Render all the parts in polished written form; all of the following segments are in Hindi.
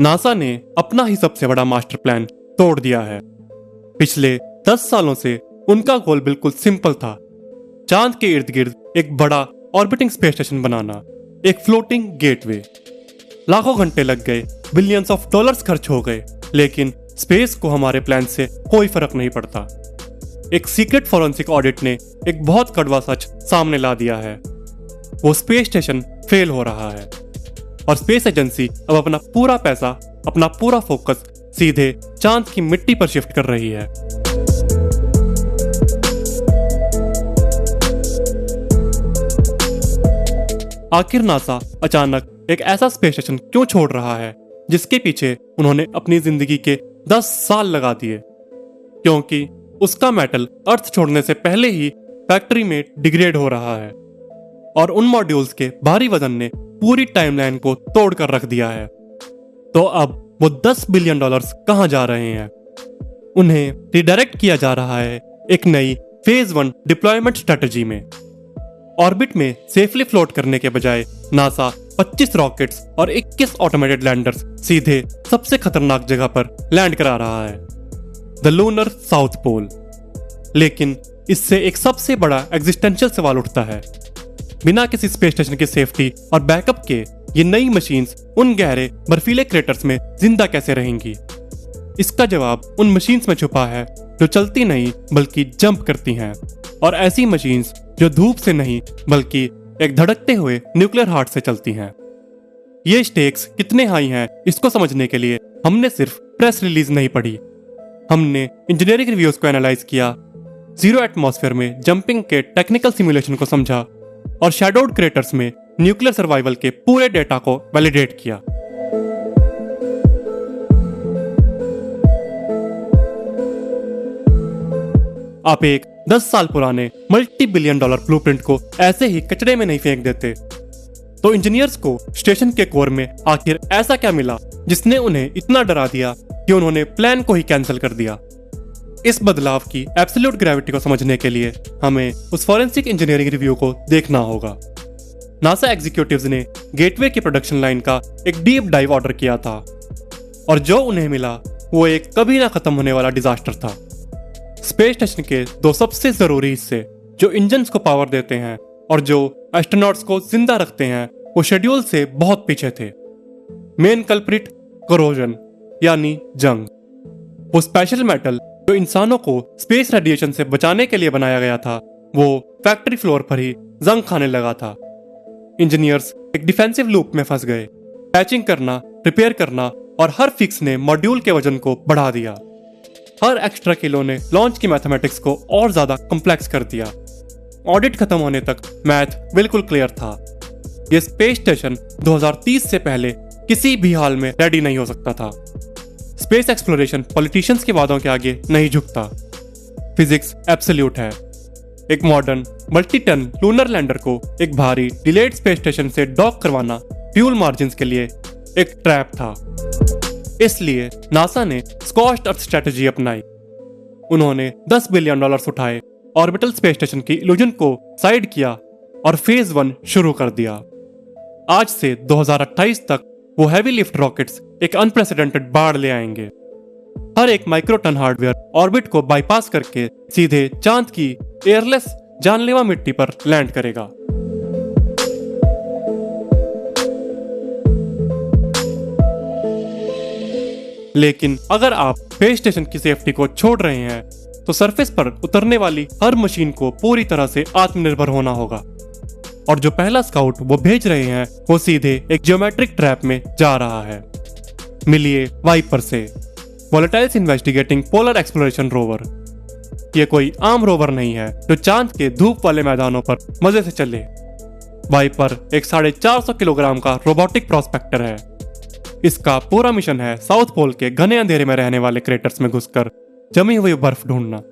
नासा ने अपना ही सबसे बड़ा मास्टर प्लान तोड़ दिया है। पिछले 10 सालों से उनका गोल बिल्कुल सिंपल था, चांद के इर्द गिर्द एक बड़ा ऑर्बिटिंग स्पेस स्टेशन बनाना, एक फ्लोटिंग गेटवे। लाखों घंटे लग गए, बिलियंस ऑफ डॉलर्स खर्च हो गए, लेकिन स्पेस को हमारे प्लान से कोई फर्क नहीं पड़ता। एक सीक्रेट फॉरेंसिक ऑडिट ने एक बहुत कड़वा सच सामने ला दिया है। वो स्पेस स्टेशन फेल हो रहा है और स्पेस एजेंसी अब अपना पूरा पैसा, अपना पूरा फोकस सीधे चांद की मिट्टी पर शिफ्ट कर रही है। आखिर नासा अचानक एक ऐसा स्पेस स्टेशन क्यों छोड़ रहा है जिसके पीछे उन्होंने अपनी जिंदगी के 10 साल लगा दिए? क्योंकि उसका मेटल अर्थ छोड़ने से पहले ही फैक्ट्री में डिग्रेड हो रहा है और उन मॉड्यूल्स के भारी वजन ने पूरी टाइमलाइन को तोड़ कर रख दिया है। तो अब वो $10 बिलियन कहां जा रहे हैं? उन्हें रिडायरेक्ट किया जा रहा है एक नई फेज 1 डिप्लॉयमेंट स्ट्रेटजी में। ऑर्बिट में सेफली फ्लोट करने के बजाय नासा 25 रॉकेट्स और 21 ऑटोमेटेड लैंडर्स सीधे सबसे खतरनाक जगह पर लैंड करा रहा है, द लूनर साउथ पोल। लेकिन इससे एक सबसे बड़ा एग्जिस्टेंशियल सवाल उठता है, बिना किसी स्पेस स्टेशन की सेफ्टी और बैकअप के ये नई मशीन्स उन गहरे बर्फीले क्रेटर्स में जिंदा कैसे रहेंगी? इसका जवाब उन मशीन्स में छुपा है जो चलती नहीं बल्कि जंप करती हैं, और ऐसी मशीन्स जो धूप से नहीं बल्कि एक धड़कते हुए न्यूक्लियर हार्ट से चलती हैं। ये स्टेक्स कितने हाई हैं इसको समझने के लिए हमने सिर्फ प्रेस रिलीज नहीं पढ़ी, हमने इंजीनियरिंग रिव्यूज को एनालाइज किया, जीरो एटमॉस्फेयर में जंपिंग के टेक्निकल सिमुलेशन को समझा और शैडोड क्रेटर्स में न्यूक्लियर सर्वाइवल के पूरे डेटा को वैलिडेट किया। आप एक 10 साल पुराने $multi-billion ब्लूप्रिंट को ऐसे ही कचरे में नहीं फेंक देते। तो इंजीनियर्स को स्टेशन के कोर में आखिर ऐसा क्या मिला जिसने उन्हें इतना डरा दिया कि उन्होंने प्लान को ही कैंसिल कर दिया? इस बदलाव की एब्सोल्यूट ग्रेविटी को समझने के लिए हमें उस फॉरेंसिक इंजीनियरिंग रिव्यू को देखना होगा। नासा एग्जीक्यूटिव्स ने गेटवे की प्रोडक्शन लाइन का एक डीप डाइव ऑर्डर किया था और जो उन्हें मिला वो एक कभी ना खत्म होने वाला डिजास्टर था। स्पेस स्टेशन के 2 सबसे जरूरी हिस्से जो इंजन्स को पावर देते हैं और जो एस्ट्रोनॉट्स को जिंदा रखते हैं वो शेड्यूल से बहुत पीछे थे। मेन कल्प्रिट कोरोजन यानी जंग, वो स्पेशल मेटल जो इंसानों को स्पेस रेडिएशन से बचाने के लिए बनाया गया था, वो फैक्ट्री फ्लोर पर ही जंग खाने लगा था। इंजीनियर्स एक डिफेंसिव लूप में फंस गए। पैचिंग करना, रिपेयर करना और हर फिक्स ने मॉड्यूल के वजन को बढ़ा दिया। हर एक्स्ट्रा किलो ने लॉन्च की मैथमेटिक्स को और ज्यादा कॉम्प्लेक्स कर दिया। ऑडिट खत्म होने तक मैथ बिल्कुल क्लियर था, यह स्पेस स्टेशन 2030 से पहले किसी भी हाल में रेडी नहीं हो सकता था। स्पेस एक्सप्लोरेशन पॉलिटिशियंस के वादों के आगे नहीं झुकता। फिजिक्स एब्सोल्यूट है। एक मॉडर्न मल्टी-टन लूनर लैंडर को एक भारी डिलेड स्पेस स्टेशन से डॉक करवाना फ्यूल मार्जिन्स के लिए एक ट्रैप था। इसलिए नासा ने स्कॉच्ड अर्थ स्ट्रेटजी अपनाई। उन्होंने $10 बिलियन उठाए, ऑर्बिटल स्पेस स्टेशन की इल्यूजन को साइड किया और फेज 1 शुरू कर दिया। आज से 2028 तक वो हैवी लिफ्ट रॉकेट्स एक अनप्रेसिडेंटेड बाढ़ ले आएंगे। हर एक माइक्रोटन हार्डवेयर ऑर्बिट को बाईपास करके सीधे चांद की एयरलेस जानलेवा मिट्टी पर लैंड करेगा। लेकिन अगर आप स्पेस स्टेशन की सेफ्टी को छोड़ रहे हैं तो सरफेस पर उतरने वाली हर मशीन को पूरी तरह से आत्मनिर्भर होना होगा। और जो पहला स्काउट वो भेज रहे हैं वो सीधे एक ज्योमेट्रिक ट्रैप में जा रहा है। मिलिए वाइपर से, वॉलेटाइल्स इन्वेस्टिगेटिंग पोलर एक्सप्लोरेशन रोवर। ये कोई आम रोवर नहीं है जो चांद के धूप वाले मैदानों पर मजे से चले। वाइपर एक 450 किलोग्राम का रोबोटिक प्रोस्पेक्टर है। इसका पूरा मिशन है साउथ पोल के घने अंधेरे में रहने वाले क्रेटर्स में घुसकर जमी हुई बर्फ ढूंढना।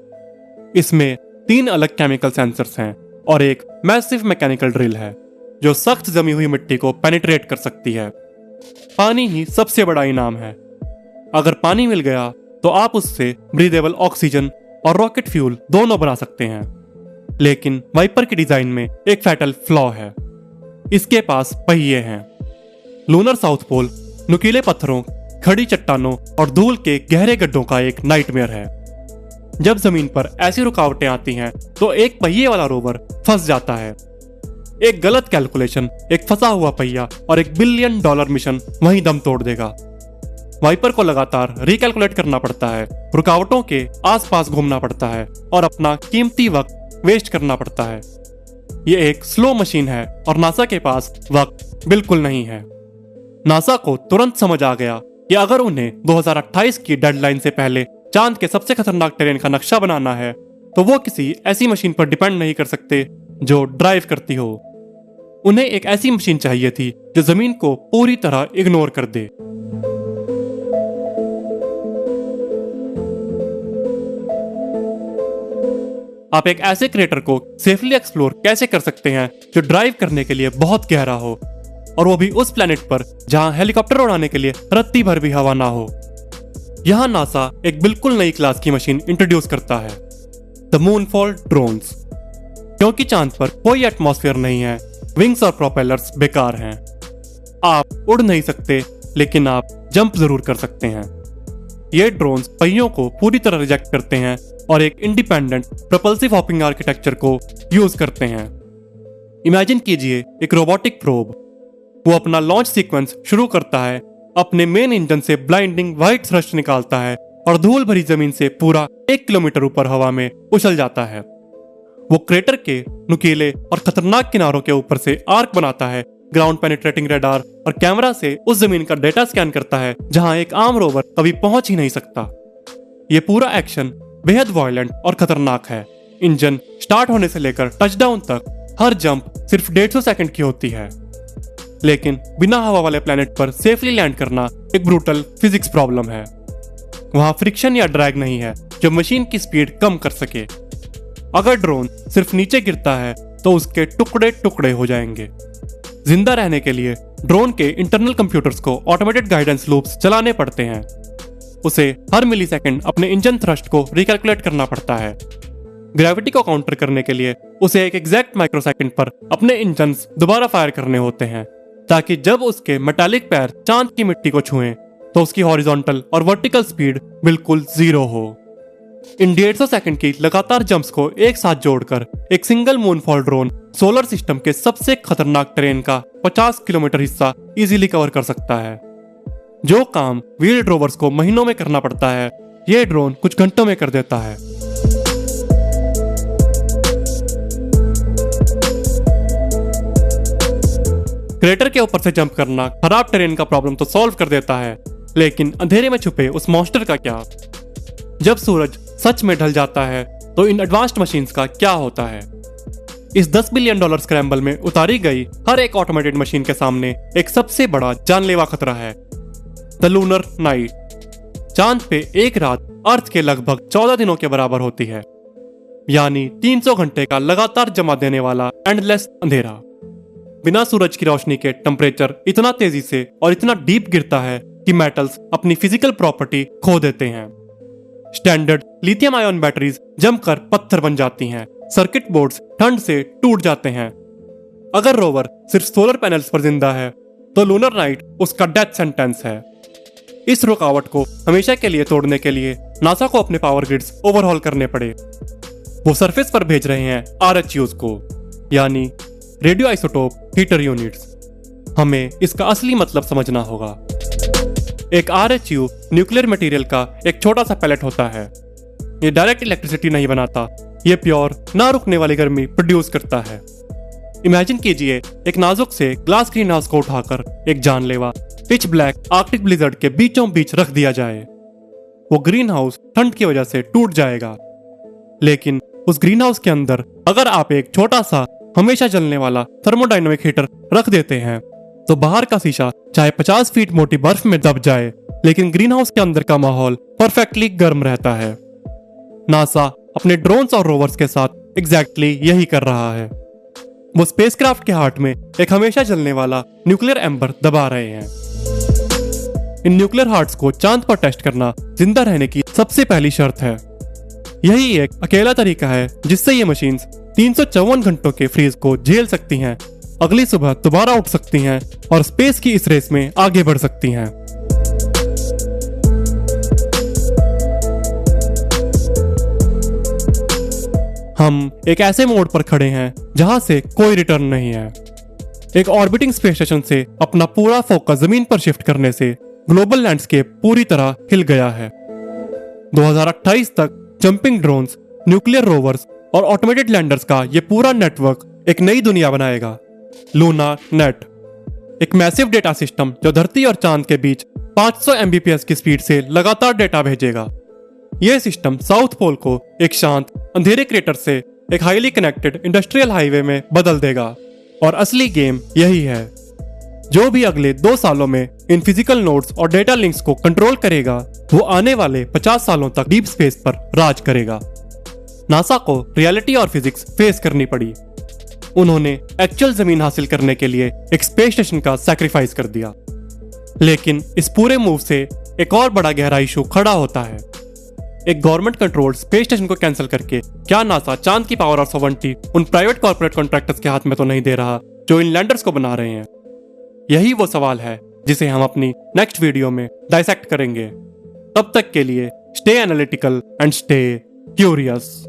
इसमें 3 अलग केमिकल सेंसर्स हैं और एक मैसिव मैकेनिकल ड्रिल है जो सख्त जमी हुई मिट्टी को पेनिट्रेट कर सकती है। पानी ही सबसे बड़ा इनाम है। अगर पानी मिल गया तो आप उससे ब्रीदेबल ऑक्सीजन और रॉकेट फ्यूल दोनों बना सकते हैं। लेकिन वाइपर की डिजाइन में एक फैटल फ्लॉ है। इसके पास पहिए हैं। लूनर साउथ पोल नुकीले पत्थरों खड़ी चट्टानों और धूल के गहरे गड्ढों का एक नाइटमेयर है। जब जमीन पर ऐसी रुकावटें आती हैं तो एक पहिए वाला रोवर फंस जाता है। एक गलत कैलकुलेशन, एक फंसा हुआ पहिया और $1 बिलियन मिशन वहीं दम तोड़ देगा। वाइपर को लगातार रिकैलकुलेट करना पड़ता है, रुकावटों के आसपास घूमना पड़ता है और अपना कीमती वक्त वेस्ट करना पड़ता है। ये एक स्लो मशीन है और नासा के पास वक्त बिल्कुल नहीं है। नासा को तुरंत समझ आ गया कि अगर उन्हें 2028 की डेडलाइन से पहले चांद के सबसे खतरनाक टेरेन का नक्शा बनाना है तो वो किसी ऐसी मशीन पर डिपेंड नहीं कर सकते जो ड्राइव करती हो। उन्हें एक ऐसी मशीन चाहिए थी जो जमीन को पूरी तरह इग्नोर कर दे। आप एक ऐसे क्रेटर को सेफली एक्सप्लोर कैसे कर सकते हैं जो ड्राइव करने के लिए बहुत गहरा हो, और वो भी उस प्लेनेट पर जहां हेलीकॉप्टर उड़ाने के लिए रत्ती भर भी हवा ना हो। यहां नासा एक बिल्कुल नई क्लास की मशीन इंट्रोड्यूस करता है, द मूनफॉल ड्रोन्स। क्योंकि चांद पर कोई एटमॉस्फेयर नहीं है, विंग्स और प्रोपेलर्स बेकार हैं। आप उड़ नहीं सकते, लेकिन आप जंप जरूर कर सकते हैं। ये ड्रोन्स पहियों को पूरी तरह रिजेक्ट करते हैं और एक इंडिपेंडेंट प्रोपल्सिव हॉपिंग आर्किटेक्चर को यूज करते हैं। इमेजिन कीजिए एक रोबोटिक प्रोब। वो अपना लॉन्च सीक्वेंस शुरू करता है, अपने मेन इंजन से ब्लाइंडिंग व्हाइट थ्रस्ट निकालता है और धूल भरी जमीन से पूरा 1 किलोमीटर ऊपर हवा में उछल जाता है। वो क्रेटर के नुकीले और खतरनाक किनारों के ऊपर से आर्क बनाता है, ग्राउंड पेनिट्रेटिंग रडार और कैमरा से उस जमीन का डेटा स्कैन करता है जहां एक आम रोवर कभी पहुंच ही नहीं सकता। ये पूरा एक्शन बेहद वायलेंट और खतरनाक है। इंजन स्टार्ट होने से लेकर टचडाउन तक हर जंप सिर्फ 150 सेकंड की होती है। लेकिन बिना हवा वाले प्लेनेट पर सेफली लैंड करना एक ब्रूटल फिजिक्स प्रॉब्लम है। वहां फ्रिक्शन या ड्रैग नहीं है जो मशीन की स्पीड कम कर सके। अगर ड्रोन सिर्फ नीचे गिरता है तो उसके टुकड़े टुकड़े हो जाएंगे। जिंदा रहने के लिए ड्रोन के इंटरनल कंप्यूटर्स को ऑटोमेटेड गाइडेंस लूप्स चलाने पड़ते हैं। उसे हर मिलीसेकंड अपने इंजन थ्रस्ट को रिकैलकुलेट करना पड़ता है। ग्रेविटी को काउंटर करने के लिए उसे एक एग्जैक्ट माइक्रोसेकंड पर अपने इंजन्स दोबारा फायर करने होते हैं, ताकि जब उसके मेटालिक पैर चांद की मिट्टी को छुएं तो उसकी हॉरिजॉन्टल और वर्टिकल स्पीड बिल्कुल 0 हो। इन 150 सेकंड की लगातार जंप्स को एक साथ जोड़कर एक सिंगल मूनफॉल ड्रोन सोलर सिस्टम के सबसे खतरनाक टेरेन का 50 किलोमीटर हिस्सा इजीली कवर कर सकता है। जो काम व्हील्ड रोवर्स को महीनों में करना पड़ता है, यह ड्रोन कुछ घंटों में कर देता है। क्रेटर के ऊपर से जंप करना खराब टेरेन का प्रॉब्लम तो सॉल्व कर देता है, लेकिन अंधेरे में छुपे उस मॉन्स्टर का क्या? जब सूरज सच में ढल जाता है तो इन एडवांस्ड मशीन्स का क्या होता है? इस $10 बिलियन स्क्रैम्बल में उतारी गई हर एक ऑटोमेटेड मशीन के सामने एक सबसे बड़ा जानलेवा खतरा है, द लूनर नाइट। चांद पे एक रात अर्थ के लगभग 14 दिनों के बराबर होती है, यानी 300 घंटे का लगातार जमा देने वाला एंडलेस अंधेरा। बिना सूरज की रोशनी के टेम्परेचर इतना तेजी से और इतना डीप गिरता है कि मेटल्स अपनी फिजिकल प्रॉपर्टी खो देते हैं। स्टैंडर्ड लिथियम आयन बैटरीज जमकर पत्थर बन जाती हैं, सर्किट बोर्ड्स ठंड से टूट जाते हैं। अगर रोवर सिर्फ सोलर पैनल्स पर जिंदा है तो लूनर नाइट उसका डेथ सेंटेंस है। इस रुकावट को हमेशा के लिए तोड़ने के लिए नासा को अपने पावर ग्रिड्स ओवरहॉल करने पड़े। वो सरफेस पर भेज रहे हैं RHUs को, यानी रेडियो आइसोटोप हीटर यूनिट्स। हमें इसका असली मतलब समझना होगा। एक RHU न्यूक्लियर मटेरियल का एक छोटा सा पैलेट होता है। ये डायरेक्ट इलेक्ट्रिसिटी नहीं बनाता, ये प्योर ना रुकने वाली गर्मी प्रोड्यूस करता है। इमेजिन कीजिए एक नाजुक से ग्लास ग्रीन हाउस को उठाकर एक जानलेवा पिच ब्लैक आर्कटिक ब्लिजर्ड के बीचों बीच रख दिया जाए। वो ग्रीन हाउस ठंड की वजह से टूट जाएगा, लेकिन उस ग्रीन हाउस के अंदर अगर आप एक छोटा सा हमेशा जलने वाला थर्मोडायनेमिक हीटर रख देते हैं तो बाहर का शीशा चाहे 50 फीट मोटी बर्फ में दब जाए, लेकिन ग्रीन हाउस के अंदर का माहौल परफेक्टली गर्म रहता है। नासा अपने ड्रोन्स और रोवर्स के साथ एग्जैक्टली यही कर रहा है। वो स्पेसक्राफ्ट के हार्ट में एक हमेशा जलने वाला न्यूक्लियर एम्बर दबा रहे हैं। इन न्यूक्लियर हार्ट्स को चांद पर टेस्ट करना जिंदा रहने की सबसे पहली शर्त है। यही एक अकेला तरीका है जिससे ये मशीन्स 354 घंटों के फ्रीज को झेल सकती हैं, अगली सुबह दोबारा उठ सकती हैं और स्पेस की इस रेस में आगे बढ़ सकती हैं। हम एक ऐसे मोड़ पर खड़े हैं जहां से कोई रिटर्न नहीं है। एक ऑर्बिटिंग स्पेस स्टेशन से अपना पूरा फोकस जमीन पर शिफ्ट करने से ग्लोबल लैंडस्केप पूरी तरह हिल गया है। 2028 तक जंपिंग ड्रोन्स, न्यूक्लियर रोवर्स और ऑटोमेटेड लैंडर्स का ये पूरा नेटवर्क एक नई दुनिया बनाएगा, लूना नेट। एक मैसिव डेटा सिस्टम जो धरती और चांद के बीच 500 Mbps की स्पीड से लगातार डेटा भेजेगा। यह सिस्टम साउथ पोल को एक शांत अंधेरे क्रेटर से एक हाईली कनेक्टेड इंडस्ट्रियल हाईवे में बदल देगा। और असली गेम यही है। जो भी अगले 2 सालों में इन फिजिकल नोड्स और डेटा लिंक्स को कंट्रोल करेगा, वो आने वाले 50 सालों तक डीप स्पेस पर राज करेगा। नासा को रियलिटी और फिजिक्स फेस करनी पड़ी। उन्होंने एक्चुअल जमीन हासिल करने के लिए एक स्पेस स्टेशन का सैक्रिफाइस कर दिया। लेकिन इस पूरे मूव से एक और बड़ा गहरा इशू खड़ा होता है। एक गवर्नमेंट कंट्रोल्ड स्पेस स्टेशन को कैंसिल करके क्या नासा चांद की पावर और सॉवरेनिटी उन प्राइवेट कॉर्पोरेट कॉन्ट्रैक्टर्स के हाथ में तो नहीं दे रहा जो इन लैंडर्स को बना रहे हैं? यही वो सवाल है जिसे हम अपनी नेक्स्ट वीडियो में डाइसेक्ट करेंगे। तब तक के लिए stay analytical and stay curious.